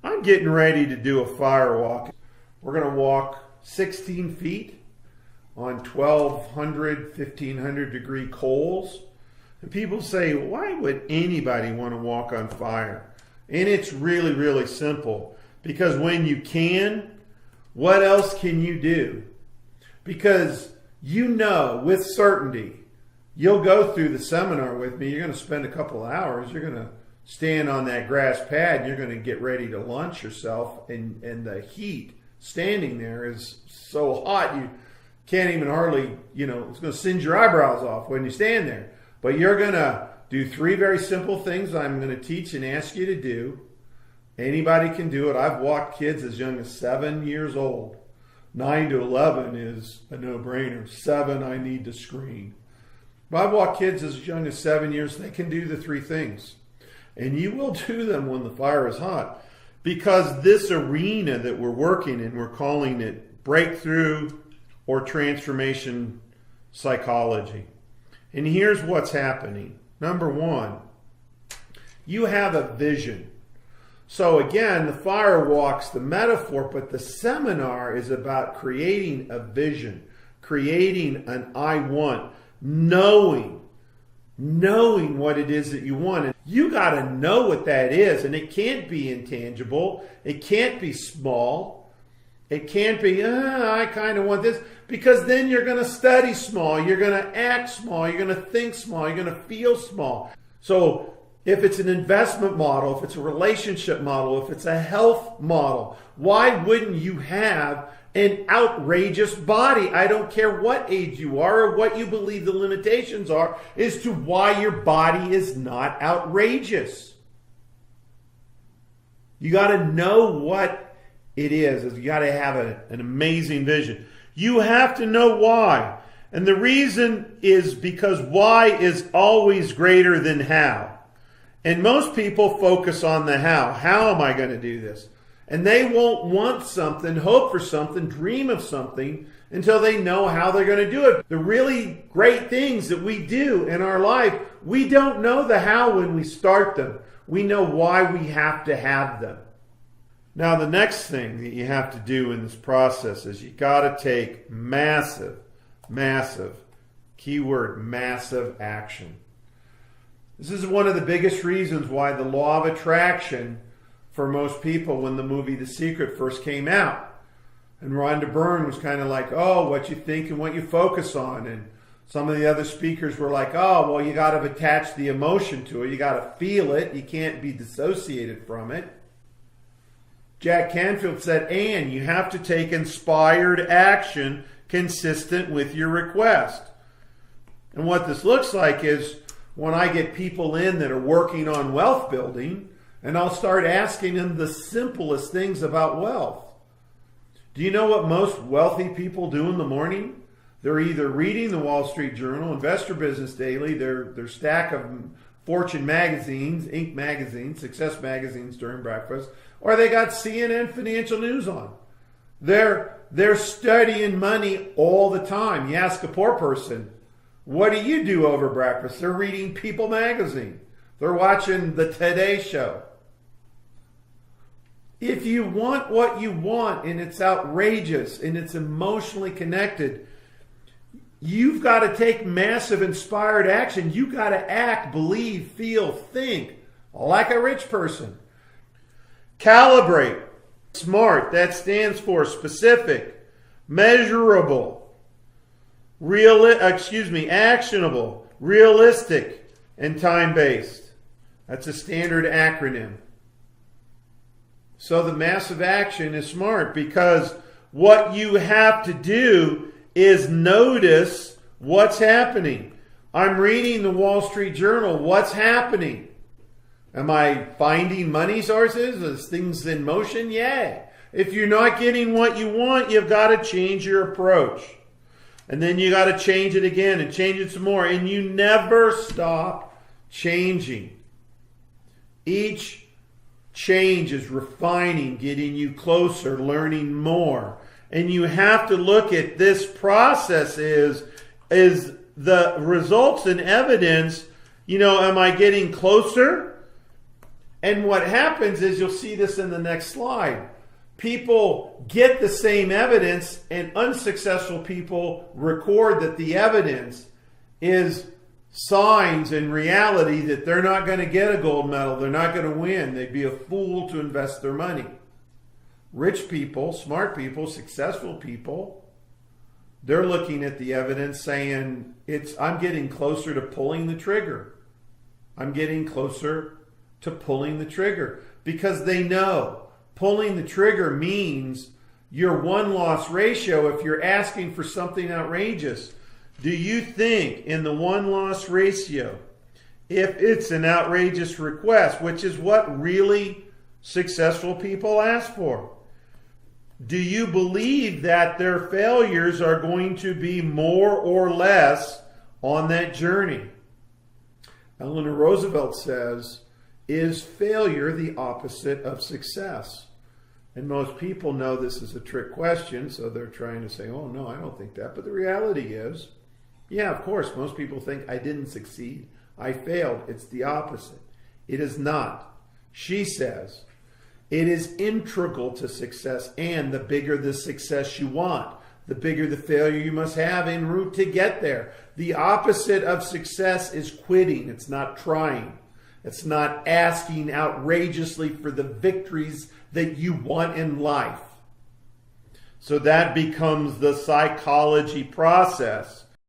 I'm getting ready to do a fire walk. We're going to walk 16 feet on 1,200, 1,500 degree coals. And people say, why would anybody want to walk on fire? And it's really, really simple. Because when you can, what else can you do? Because you know with certainty, you'll go through the seminar with me. You're going to spend a couple of hours. You're going to stand on that grass pad and you're going to get ready to launch yourself. And the heat standing there is so hot you can't even hardly, it's going to singe your eyebrows off when you stand there. But you're going to do 3 very simple things I'm going to teach and ask you to do. Anybody can do it. I've walked kids as young as 7 years old. 9 to 11 is a no-brainer. 7, I need to scream. But I've walked kids as young as 7 years. They can do the 3 things. And you will do them when the fire is hot. Because this arena that we're working in, we're calling it breakthrough or transformation psychology. And here's what's happening. Number 1, you have a vision. So again, the fire walk's the metaphor, but the seminar is about creating a vision, creating an I want, knowing what it is that you want. And you got to know what that is, and it can't be intangible. It can't be small. It can't be, I kind of want this, because then you're going to study small, you're going to act small, you're going to think small, you're going to feel small. So if it's an investment model, if it's a relationship model, if it's a health model, why wouldn't you have an outrageous body? I don't care what age you are or what you believe the limitations are as to why your body is not outrageous. You got to know what it is. You got to have an amazing vision. You have to know why. And the reason is because why is always greater than how. And most people focus on the how. How am I going to do this? And they won't want something, hope for something, dream of something until they know how they're going to do it. The really great things that we do in our life, we don't know the how when we start them. We know why we have to have them. Now, the next thing that you have to do in this process is you got to take massive, keyword, massive action. This is one of the biggest reasons why the law of attraction for most people when the movie The Secret first came out. And Rhonda Byrne was kind of like, oh, what you think and what you focus on. And some of the other speakers were like, oh, well, you got to attach the emotion to it. You got to feel it. You can't be dissociated from it. Jack Canfield said, and you have to take inspired action consistent with your request. And what this looks like is when I get people in that are working on wealth building, and I'll start asking them the simplest things about wealth. Do you know what most wealthy people do in the morning? They're either reading the Wall Street Journal, Investor Business Daily, their stack of Fortune magazines, Inc. magazines, Success magazines during breakfast, or they got CNN financial news on. They're studying money all the time. You ask a poor person, what do you do over breakfast? They're reading People magazine. They're watching the Today Show. If you want what you want and it's outrageous and it's emotionally connected, you've got to take massive inspired action. You've got to act, believe, feel, think like a rich person. Calibrate. SMART, that stands for specific, measurable, actionable, realistic, and time-based. That's a standard acronym. So the massive action is SMART because what you have to do is notice what's happening. I'm reading the Wall Street Journal. What's happening? Am I finding money sources? Is things in motion? Yeah. If you're not getting what you want, you've got to change your approach. And then you got to change it again and change it some more. And you never stop changing. Each change is refining, getting you closer, learning more. And you have to look at this process is the results and evidence, am I getting closer? And what happens is, you'll see this in the next slide. People get the same evidence, and unsuccessful people record that the evidence is signs in reality that they're not going to get a gold medal. They're not going to win. They'd be a fool to invest their money. Rich people, smart people, successful people, they're looking at the evidence saying, I'm getting closer to pulling the trigger. I'm getting closer to pulling the trigger, because they know pulling the trigger means your won-loss ratio. If you're asking for something outrageous, do you think in the won-loss ratio, if it's an outrageous request, which is what really successful people ask for, do you believe that their failures are going to be more or less on that journey? Eleanor Roosevelt says, is failure the opposite of success? And most people know this is a trick question, so they're trying to say, oh no, I don't think that. But the reality is, yeah, of course, most people think I didn't succeed. I failed. It's the opposite. It is not. She says, it is integral to success, and the bigger the success you want, the bigger the failure you must have en route to get there. The opposite of success is quitting. It's not trying. It's not asking outrageously for the victories that you want in life. So that becomes the psychology process